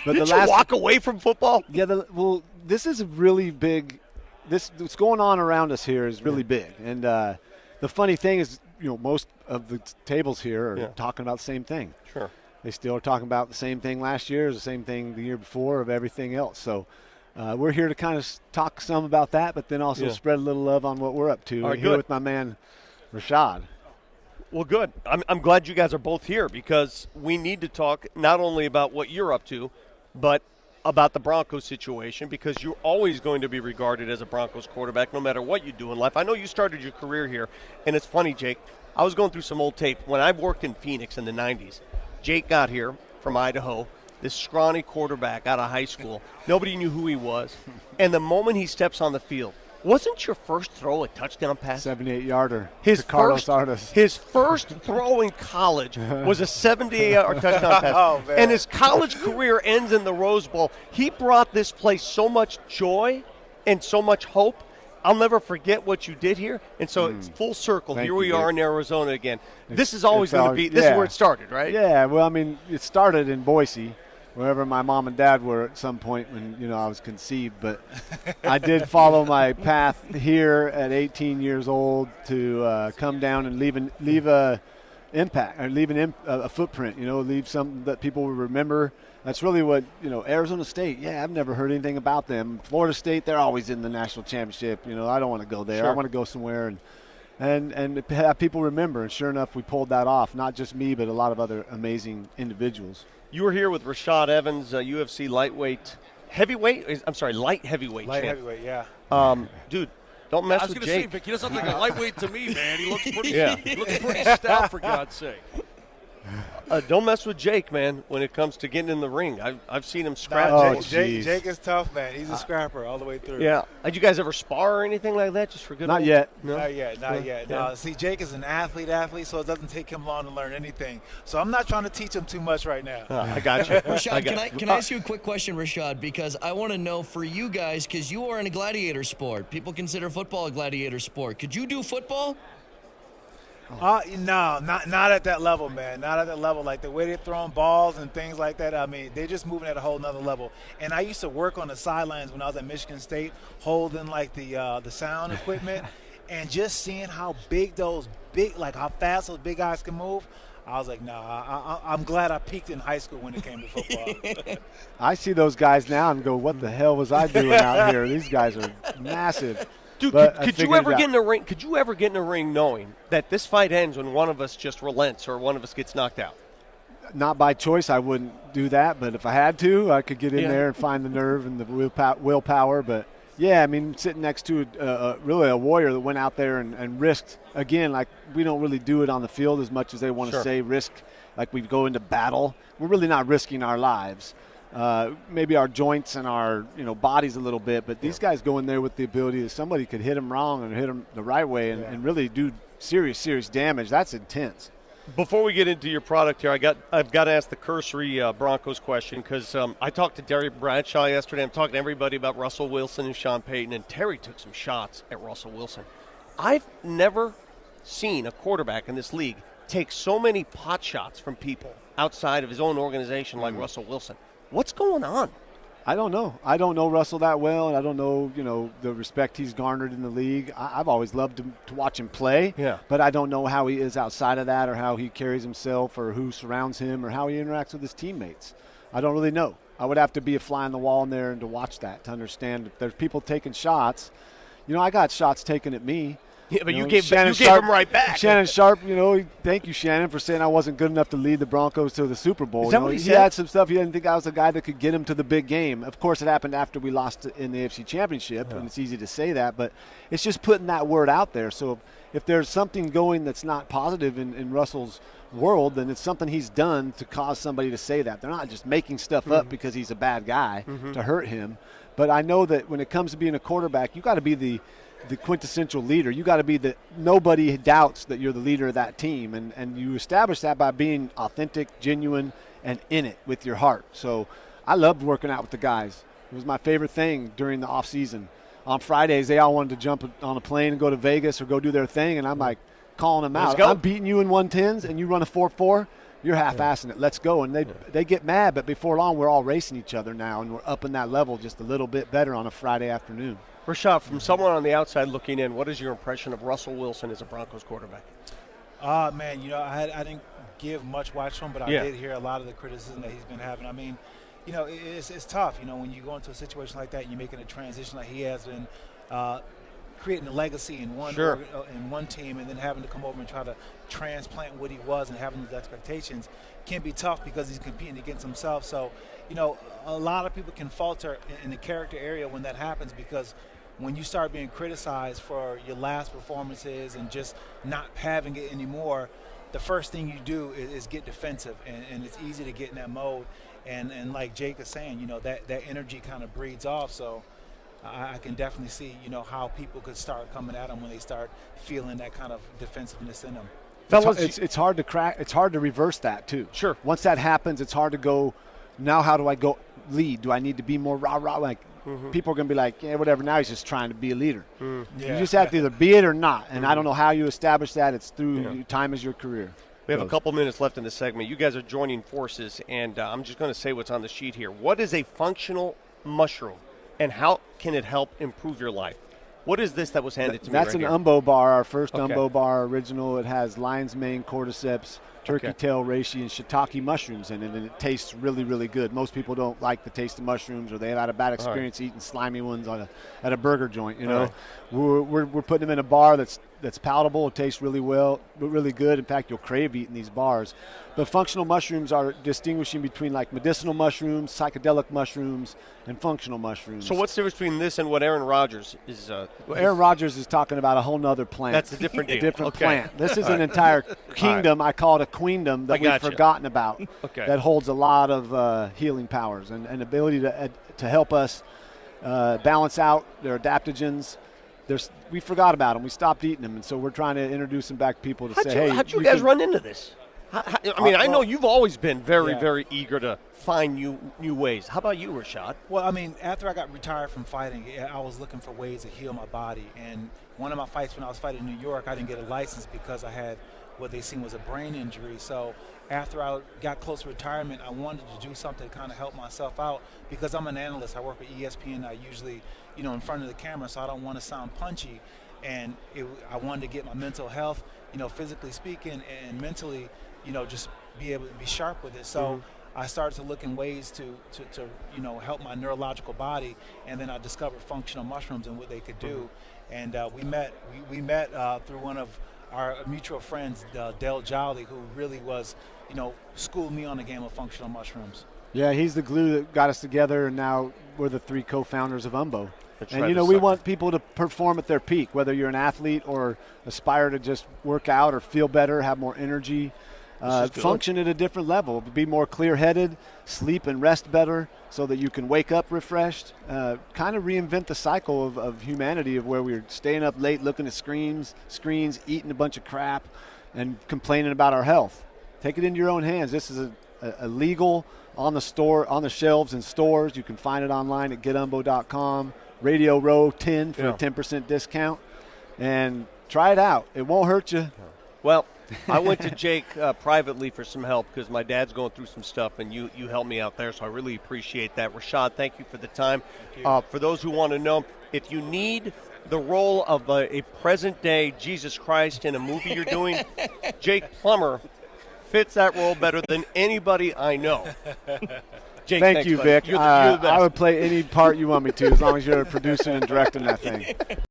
But Did you walk away from football? Yeah, this is a really big – what's going on around us here is really big. And the funny thing is, most of the tables here are talking about the same thing. Sure. They still are talking about the same thing last year, the same thing the year before, of everything else. So we're here to kind of talk some about that, but then also spread a little love on what we're up to. We're here with my man Rashad. Well, good. I'm glad you guys are both here because we need to talk not only about what you're up to, but about the Broncos situation, because you're always going to be regarded as a Broncos quarterback no matter what you do in life. I know you started your career here, and it's funny, Jake. I was going through some old tape. When I worked in Phoenix in the 90s, Jake got here from Idaho, this scrawny quarterback out of high school. Nobody knew who he was. And the moment he steps on the field, wasn't your first throw a touchdown pass? 78-yarder. His first throw in college was a 78-yard touchdown pass. Oh, man. And his college career ends in the Rose Bowl. He brought this place so much joy and so much hope. I'll never forget what you did here. And so it's full circle. Here we are in Arizona again. This is always going to be – this is where it started, right? Yeah, well, I mean, it started in Boise, wherever my mom and dad were at some point when, I was conceived. But I did follow my path here at 18 years old to come down and leave a impact, or leave a footprint, leave something that people will remember. That's really what, Arizona State, I've never heard anything about them. Florida State, they're always in the national championship. I don't want to go there. Sure. I want to go somewhere and have people remember. And sure enough, we pulled that off. Not just me, but a lot of other amazing individuals. You were here with Rashad Evans, UFC light heavyweight champ. Light heavyweight, yeah. Dude, don't mess with Jake. I was going to say, Vic, he doesn't look like a lightweight to me, man. He looks pretty stout, for God's sake. Don't mess with Jake, man, when it comes to getting in the ring. I've seen him scrap. Jake is tough, man. He's a scrapper all the way through. Yeah. Did you guys ever spar or anything like that, just for good? Not yet. No? Not yet. Yeah. No, see, Jake is an athlete, so it doesn't take him long to learn anything. So I'm not trying to teach him too much right now. I got you. Rashad, can I ask you a quick question, Rashad? Because I want to know for you guys, because you are in a gladiator sport. People consider football a gladiator sport. Could you do football? No, not at that level, man. Not at that level. Like the way they're throwing balls and things like that, I mean, they're just moving at a whole nother level. And I used to work on the sidelines when I was at Michigan State, holding like the sound equipment, and just seeing how how fast those big guys can move. I was like, I'm glad I peaked in high school when it came to football. I see those guys now and go, what the hell was I doing out here? These guys are massive. Dude, could you ever get in a ring? Could you ever get in a ring knowing that this fight ends when one of us just relents or one of us gets knocked out? Not by choice, I wouldn't do that. But if I had to, I could get in there and find the nerve and the willpower. But yeah, I mean, sitting next to really a warrior that went out there and risked again. Like we don't really do it on the field as much as they want to say risk. Like we go into battle, we're really not risking our lives. Maybe our joints and our bodies a little bit, but these guys go in there with the ability that somebody could hit them wrong and hit them the right way and really do serious damage. That's intense. Before we get into your product here, I've got to ask the cursory Broncos question because I talked to Terry Bradshaw yesterday. I'm talking to everybody about Russell Wilson and Sean Payton, and Terry took some shots at Russell Wilson. I've never seen a quarterback in this league take so many pot shots from people outside of his own organization like Russell Wilson. What's going on? I don't know. I don't know Russell that well, and I don't know, the respect he's garnered in the league. I've always loved to watch him play, but I don't know how he is outside of that or how he carries himself or who surrounds him or how he interacts with his teammates. I don't really know. I would have to be a fly on the wall in there and to watch that, to understand if there's people taking shots. I got shots taken at me. Yeah, but you gave them right back. Shannon Sharp, thank you, Shannon, for saying I wasn't good enough to lead the Broncos to the Super Bowl. Is that what he said? He had some stuff. He didn't think I was the guy that could get him to the big game. Of course, it happened after we lost in the AFC Championship, and it's easy to say that, but it's just putting that word out there. So if there's something going that's not positive in Russell's world, then it's something he's done to cause somebody to say that. They're not just making stuff up because he's a bad guy to hurt him. But I know that when it comes to being a quarterback, you got to be the quintessential leader. You got to be nobody doubts that you're the leader of that team, and you establish that by being authentic, genuine, and in it with your heart. So I loved working out with the guys. It was my favorite thing during the off season. On Fridays, they all wanted to jump on a plane and go to Vegas or go do their thing, and I'm like calling them out. I'm beating you in 110s, and you run a 4.4. You're half-assing it. Let's go. And they get mad, but before long, we're all racing each other now, and we're up in that level just a little bit better on a Friday afternoon. Rashad, from someone on the outside looking in, what is your impression of Russell Wilson as a Broncos quarterback? Man, I didn't give much watch to him, but I did hear a lot of the criticism that he's been having. I mean, it's tough, when you go into a situation like that and you're making a transition like he has been, creating a legacy in one team, and then having to come over and try to transplant what he was and having those expectations can be tough because he's competing against himself. So, a lot of people can falter in the character area when that happens, because when you start being criticized for your last performances and just not having it anymore, the first thing you do is get defensive, and it's easy to get in that mode. And like Jake is saying, that energy kind of breeds off. So I can definitely see, how people could start coming at them when they start feeling that kind of defensiveness in them. Fellas, it's hard to crack. It's hard to reverse that too. Sure. Once that happens, it's hard to go. Now, how do I go lead? Do I need to be more rah-rah? Like, people are going to be like, yeah, whatever. Now he's just trying to be a leader. You just have to either be it or not. And I don't know how you establish that. It's through time as your career. We have a couple minutes left in the segment. You guys are joining forces, and I'm just going to say what's on the sheet here. What is a functional mushroom, and how can it help improve your life? What is this that was handed to me That's right an here? umbo bar, our first umbo bar original. It has lion's mane, cordyceps, turkey tail reishi, and shiitake mushrooms in it, and it tastes really, really good. Most people don't like the taste of mushrooms, or they've had a bad experience eating slimy ones at a burger joint. We're putting them in a bar that's palatable. It tastes really well, really good. In fact, you'll crave eating these bars. But functional mushrooms are distinguishing between like medicinal mushrooms, psychedelic mushrooms, and functional mushrooms. So what's the difference between this and what Aaron Rodgers is? Aaron Rodgers is talking about a whole nother plant. That's a different deal. Different plant. This is an entire kingdom. I call it a queendom that we've forgotten about. That holds a lot of healing powers and ability to help us balance out their adaptogens. We forgot about them. We stopped eating them, and so we're trying to introduce them back to people to say, hey. How'd you guys run into this? I know you've always been very, very eager to find new ways. How about you, Rashad? Well, after I got retired from fighting, I was looking for ways to heal my body. And one of my fights when I was fighting in New York, I didn't get a license because I had what they seen was a brain injury. So after I got close to retirement, I wanted to do something to kind of help myself out because I'm an analyst. I work with ESPN. I usually, in front of the camera, so I don't want to sound punchy. And I wanted to get my mental health, physically speaking, and mentally, just be able to be sharp with it. So I started to look in ways to help my neurological body, and then I discovered functional mushrooms and what they could do. And we met through one of our mutual friends, Dale Jolly, who really was, schooled me on the game of functional mushrooms. Yeah, he's the glue that got us together, and now we're the three co-founders of Umbo. And, we want people to perform at their peak, whether you're an athlete or aspire to just work out or feel better, have more energy, function at a different level, be more clear-headed, sleep and rest better so that you can wake up refreshed, kind of reinvent the cycle of humanity of where we're staying up late looking at screens, eating a bunch of crap, and complaining about our health. Take it into your own hands. This is a legal on the shelves in stores. You can find it online at getumbo.com. Radio Row 10 for a 10% discount, and try it out. It won't hurt you. Well, I went to Jake privately for some help because my dad's going through some stuff, and you helped me out there, so I really appreciate that. Rashad, thank you for the time. For those who want to know, if you need the role of a present-day Jesus Christ in a movie you're doing, Jake Plummer fits that role better than anybody I know. Jake, Thank you, buddy. Vic. You're the best. I would play any part you want me to as long as you're producing and directing that thing.